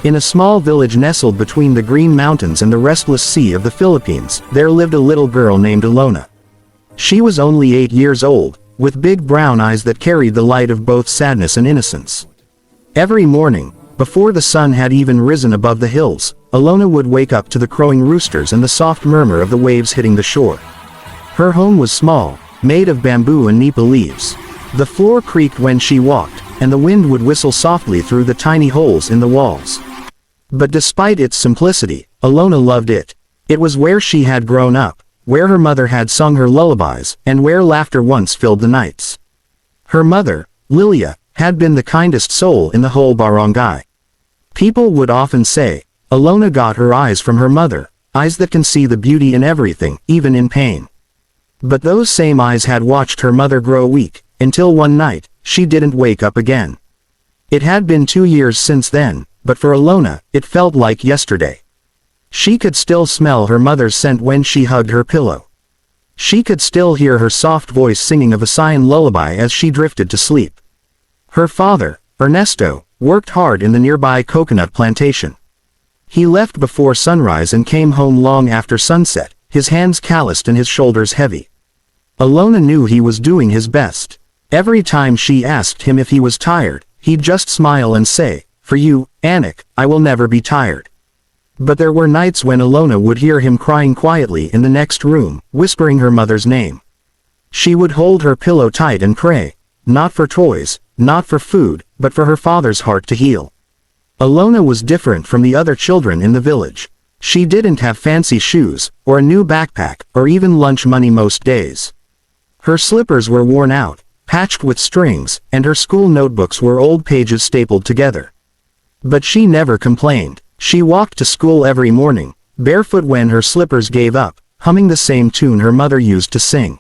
In a small village nestled between the Green Mountains and the restless sea of the Philippines, there lived a little girl named Alona. She was only 8 years old, with big brown eyes that carried the light of both sadness and innocence. Every morning, before the sun had even risen above the hills, Alona would wake up to the crowing roosters and the soft murmur of the waves hitting the shore. Her home was small, made of bamboo and nipa leaves. The floor creaked when she walked, and the wind would whistle softly through the tiny holes in the walls. But despite its simplicity, Alona loved it. It was where she had grown up, where her mother had sung her lullabies, and where laughter once filled the nights. Her mother, Lilia, had been the kindest soul in the whole barangay. People would often say, Alona got her eyes from her mother, eyes that can see the beauty in everything, even in pain. But those same eyes had watched her mother grow weak, until one night, she didn't wake up again. It had been 2 years since then, but for Alona, it felt like yesterday. She could still smell her mother's scent when she hugged her pillow. She could still hear her soft voice singing a Visayan lullaby as she drifted to sleep. Her father, Ernesto, worked hard in the nearby coconut plantation. He left before sunrise and came home long after sunset, his hands calloused and his shoulders heavy. Alona knew he was doing his best. Every time she asked him if he was tired, he'd just smile and say, "For you, Anik, I will never be tired." But there were nights when Alona would hear him crying quietly in the next room, whispering her mother's name. She would hold her pillow tight and pray, not for toys, not for food, but for her father's heart to heal. Alona was different from the other children in the village. She didn't have fancy shoes, or a new backpack, or even lunch money most days. Her slippers were worn out, patched with strings, and her school notebooks were old pages stapled together. But she never complained. She walked to school every morning, barefoot when her slippers gave up, humming the same tune her mother used to sing.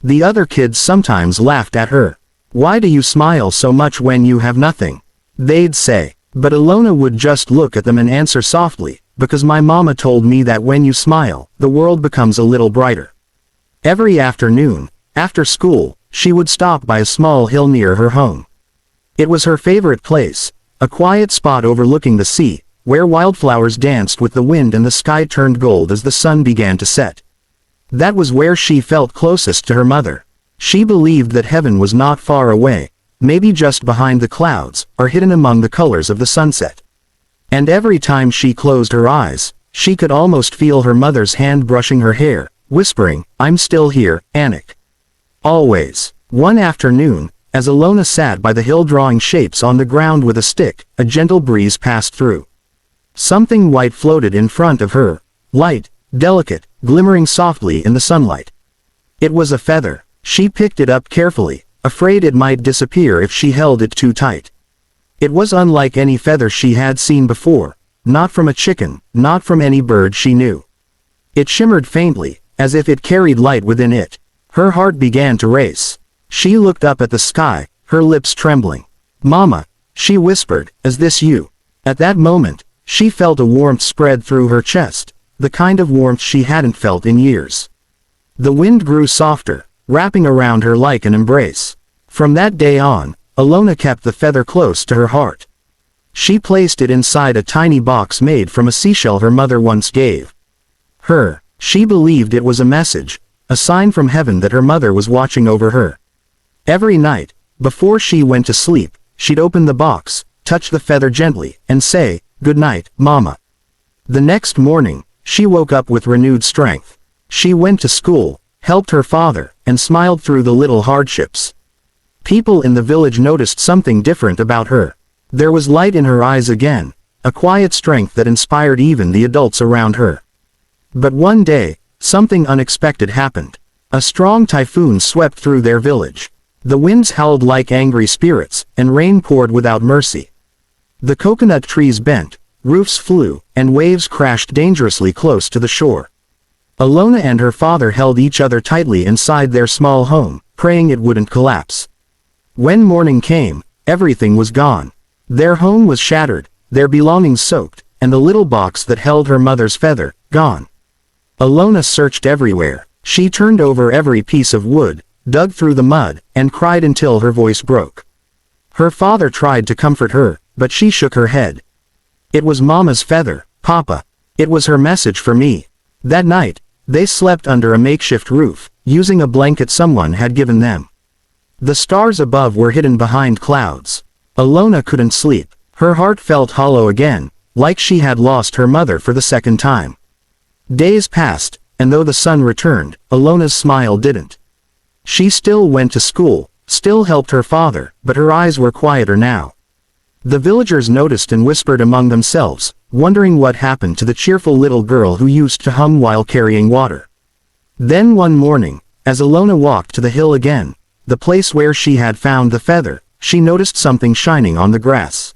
The other kids sometimes laughed at her. "Why do you smile so much when you have nothing?" they'd say. But Alona would just look at them and answer softly, "Because my mama told me that when you smile, the world becomes a little brighter." Every afternoon, after school, she would stop by a small hill near her home. It was her favorite place, a quiet spot overlooking the sea, where wildflowers danced with the wind and the sky turned gold as the sun began to set. That was where she felt closest to her mother. She believed that heaven was not far away, maybe just behind the clouds, or hidden among the colors of the sunset. And every time she closed her eyes, she could almost feel her mother's hand brushing her hair, whispering, "I'm still here, Anik." Always. One afternoon, as Alona sat by the hill drawing shapes on the ground with a stick, a gentle breeze passed through. Something white floated in front of her, light, delicate, glimmering softly in the sunlight. It was a feather. She picked it up carefully, afraid it might disappear if she held it too tight. It was unlike any feather she had seen before, not from a chicken, not from any bird she knew. It shimmered faintly, as if it carried light within it. Her heart began to race. She looked up at the sky, her lips trembling. "Mama," she whispered, "is this you?" At that moment, she felt a warmth spread through her chest, the kind of warmth she hadn't felt in years. The wind grew softer, wrapping around her like an embrace. From that day on, Alona kept the feather close to her heart. She placed it inside a tiny box made from a seashell her mother once gave her. She believed it was a message, a sign from heaven that her mother was watching over her. Every night, before she went to sleep, she'd open the box, touch the feather gently, and say, "Good night, Mama." The next morning, she woke up with renewed strength. She went to school, helped her father, and smiled through the little hardships. People in the village noticed something different about her. There was light in her eyes again, a quiet strength that inspired even the adults around her. But one day, something unexpected happened. A strong typhoon swept through their village. The winds howled like angry spirits, and rain poured without mercy. The coconut trees bent, roofs flew, and waves crashed dangerously close to the shore. Alona and her father held each other tightly inside their small home, praying it wouldn't collapse. When morning came, everything was gone. Their home was shattered, their belongings soaked, and the little box that held her mother's feather, gone. Alona searched everywhere. She turned over every piece of wood, dug through the mud, and cried until her voice broke. Her father tried to comfort her, but she shook her head. It was Mama's feather, Papa. It was her message for me. That night, they slept under a makeshift roof, using a blanket someone had given them. The stars above were hidden behind clouds. Alona couldn't sleep. Her heart felt hollow again, like she had lost her mother for the second time. Days passed, and though the sun returned, Alona's smile didn't. She still went to school, still helped her father, but her eyes were quieter now. The villagers noticed and whispered among themselves, wondering what happened to the cheerful little girl who used to hum while carrying water. Then one morning, as Alona walked to the hill again, the place where she had found the feather, she noticed something shining on the grass.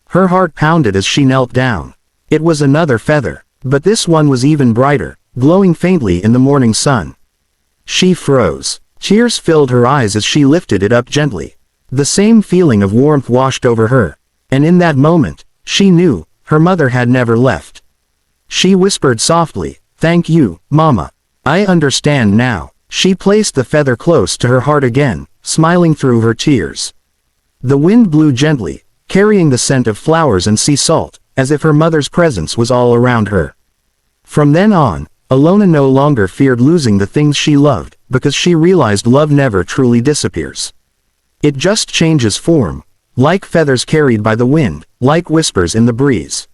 Her heart pounded as she knelt down. It was another feather, but this one was even brighter, glowing faintly in the morning sun. She froze. Tears filled her eyes as she lifted it up gently. The same feeling of warmth washed over her, and in that moment, she knew, her mother had never left. She whispered softly, "Thank you, Mama. I understand now." She placed the feather close to her heart again, smiling through her tears. The wind blew gently, carrying the scent of flowers and sea salt, as if her mother's presence was all around her. From then on, Alona no longer feared losing the things she loved, because she realized love never truly disappears. It just changes form, like feathers carried by the wind, like whispers in the breeze.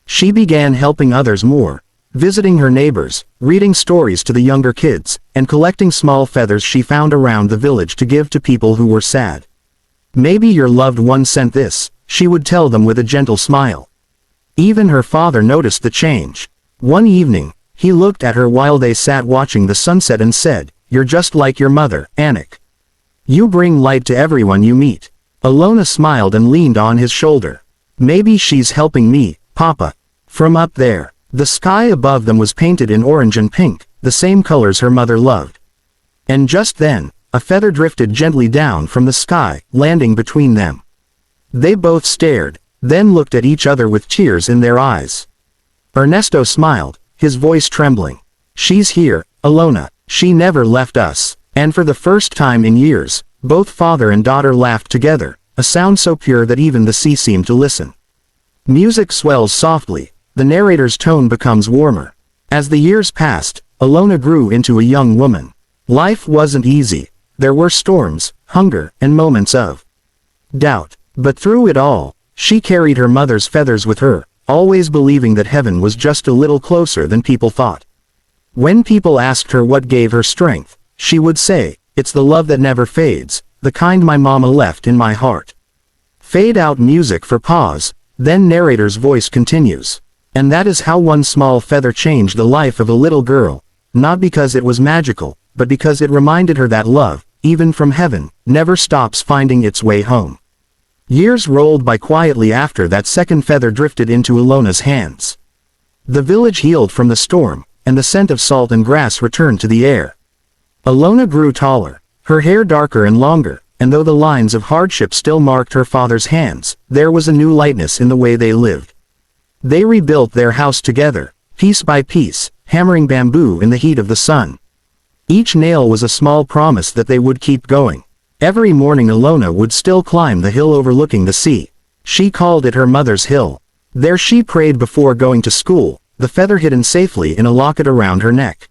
She began helping others more, visiting her neighbors, reading stories to the younger kids, and collecting small feathers she found around the village to give to people who were sad. "Maybe your loved one sent this," she would tell them with a gentle smile. Even her father noticed the change. One evening, he looked at her while they sat watching the sunset and said, "You're just like your mother, Anik. You bring light to everyone you meet." Alona smiled and leaned on his shoulder. "Maybe she's helping me, Papa." From up there, the sky above them was painted in orange and pink, the same colors her mother loved. And just then, a feather drifted gently down from the sky, landing between them. They both stared, then looked at each other with tears in their eyes. Ernesto smiled, his voice trembling. "She's here, Alona. She never left us." And for the first time in years, both father and daughter laughed together, a sound so pure that even the sea seemed to listen. Music swells softly, the narrator's tone becomes warmer. As the years passed, Alona grew into a young woman. Life wasn't easy. There were storms, hunger, and moments of doubt. But through it all, she carried her mother's feathers with her, always believing that heaven was just a little closer than people thought. When people asked her what gave her strength, she would say, "It's the love that never fades, the kind my mama left in my heart." Fade out music for pause, then narrator's voice continues. And that is how one small feather changed the life of a little girl, not because it was magical, but because it reminded her that love, even from heaven, never stops finding its way home. Years rolled by quietly after that second feather drifted into Alona's hands. The village healed from the storm, and the scent of salt and grass returned to the air. Alona grew taller, her hair darker and longer, and though the lines of hardship still marked her father's hands, there was a new lightness in the way they lived. They rebuilt their house together, piece by piece, hammering bamboo in the heat of the sun. Each nail was a small promise that they would keep going. Every morning Alona would still climb the hill overlooking the sea. She called it her mother's hill. There she prayed before going to school, the feather hidden safely in a locket around her neck.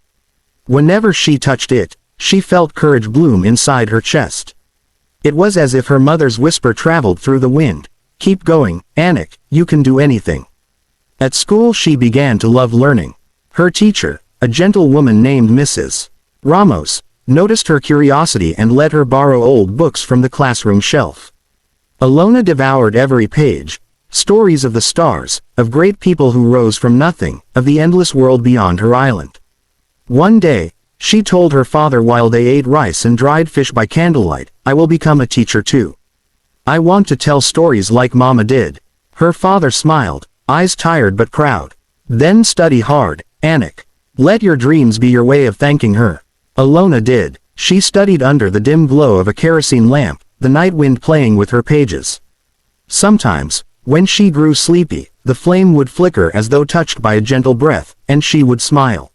Whenever she touched it, she felt courage bloom inside her chest. It was as if her mother's whisper traveled through the wind. "Keep going, Anik, you can do anything." At school she began to love learning. Her teacher, a gentle woman named Mrs. Ramos, noticed her curiosity and let her borrow old books from the classroom shelf. Alona devoured every page, stories of the stars, of great people who rose from nothing, of the endless world beyond her island. One day, she told her father while they ate rice and dried fish by candlelight, "I will become a teacher too. I want to tell stories like Mama did." Her father smiled, eyes tired but proud. "Then study hard, Anik. Let your dreams be your way of thanking her." Alona did. She studied under the dim glow of a kerosene lamp, the night wind playing with her pages. Sometimes, when she grew sleepy, the flame would flicker as though touched by a gentle breath, and she would smile.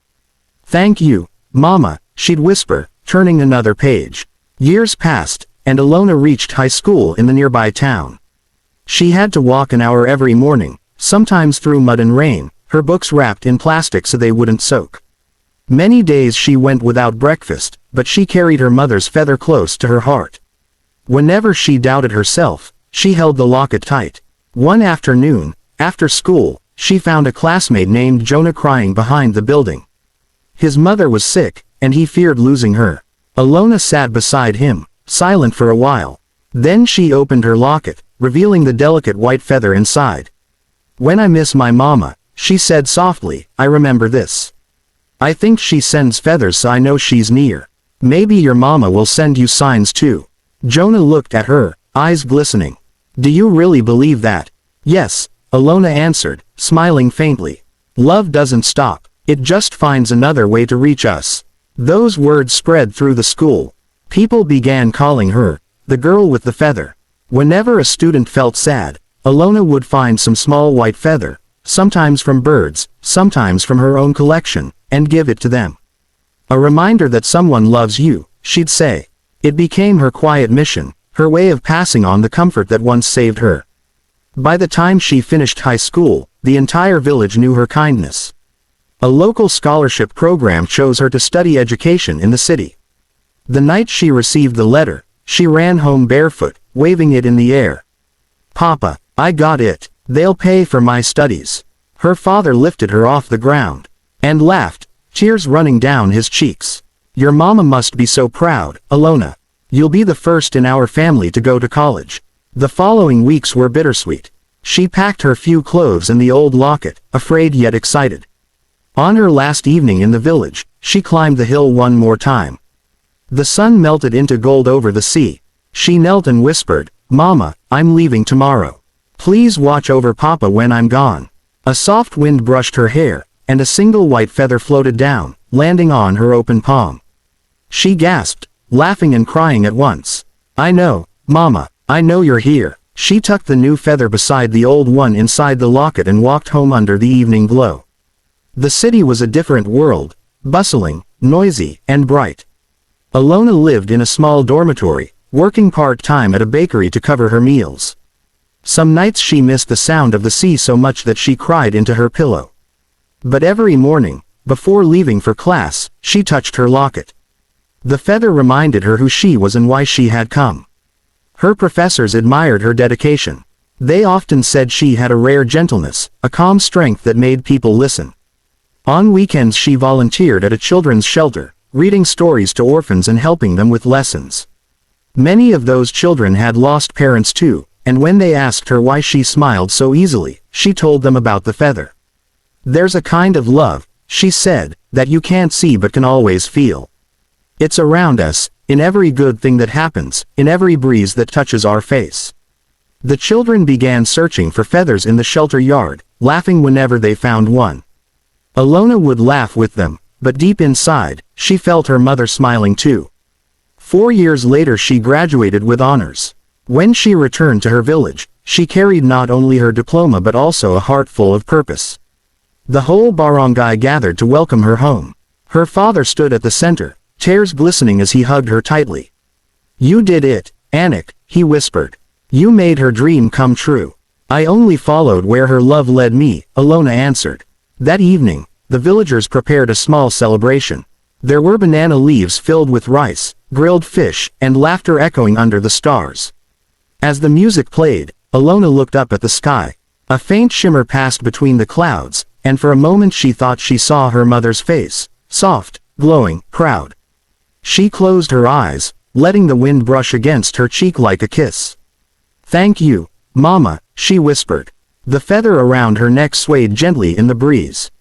"Thank you, Mama," she'd whisper, turning another page. Years passed, and Alona reached high school in the nearby town. She had to walk an hour every morning, sometimes through mud and rain, her books wrapped in plastic so they wouldn't soak. Many days she went without breakfast, but she carried her mother's feather close to her heart. Whenever she doubted herself, she held the locket tight. One afternoon, after school, she found a classmate named Jonah crying behind the building. His mother was sick, and he feared losing her. Alona sat beside him, silent for a while. Then she opened her locket, revealing the delicate white feather inside. "When I miss my mama," she said softly, "I remember this. I think she sends feathers so I know she's near. Maybe your mama will send you signs too." Jonah looked at her, eyes glistening. "Do you really believe that?" "Yes," Alona answered, smiling faintly. "Love doesn't stop. It just finds another way to reach us." Those words spread through the school. People began calling her the girl with the feather. Whenever a student felt sad, Alona would find some small white feather, sometimes from birds, sometimes from her own collection, and give it to them. "A reminder that someone loves you," she'd say. It became her quiet mission, her way of passing on the comfort that once saved her. By the time she finished high school, the entire village knew her kindness. A local scholarship program chose her to study education in the city. The night she received the letter, she ran home barefoot, waving it in the air. "Papa, I got it. They'll pay for my studies." Her father lifted her off the ground and laughed, tears running down his cheeks. "Your mama must be so proud, Alona. You'll be the first in our family to go to college." The following weeks were bittersweet. She packed her few clothes and the old locket, afraid yet excited. On her last evening in the village, she climbed the hill one more time. The sun melted into gold over the sea. She knelt and whispered, "Mama, I'm leaving tomorrow. Please watch over Papa when I'm gone." A soft wind brushed her hair, and a single white feather floated down, landing on her open palm. She gasped, laughing and crying at once. "I know, Mama, I know you're here." She tucked the new feather beside the old one inside the locket and walked home under the evening glow. The city was a different world, bustling, noisy, and bright. Alona lived in a small dormitory, working part-time at a bakery to cover her meals. Some nights she missed the sound of the sea so much that she cried into her pillow. But every morning, before leaving for class, she touched her locket. The feather reminded her who she was and why she had come. Her professors admired her dedication. They often said she had a rare gentleness, a calm strength that made people listen. On weekends she volunteered at a children's shelter, reading stories to orphans and helping them with lessons. Many of those children had lost parents too, and when they asked her why she smiled so easily, she told them about the feather. "There's a kind of love," she said, "that you can't see but can always feel. It's around us, in every good thing that happens, in every breeze that touches our face." The children began searching for feathers in the shelter yard, laughing whenever they found one. Alona would laugh with them, but deep inside, she felt her mother smiling too. 4 years later she graduated with honors. When she returned to her village, she carried not only her diploma but also a heart full of purpose. The whole barangay gathered to welcome her home. Her father stood at the center, tears glistening as he hugged her tightly. "You did it, Anak," he whispered. "You made her dream come true." "I only followed where her love led me," Alona answered. That evening, the villagers prepared a small celebration. There were banana leaves filled with rice, grilled fish, and laughter echoing under the stars. As the music played, Alona looked up at the sky. A faint shimmer passed between the clouds, and for a moment she thought she saw her mother's face, soft, glowing, proud. She closed her eyes, letting the wind brush against her cheek like a kiss. "Thank you, Mama," she whispered. The feather around her neck swayed gently in the breeze.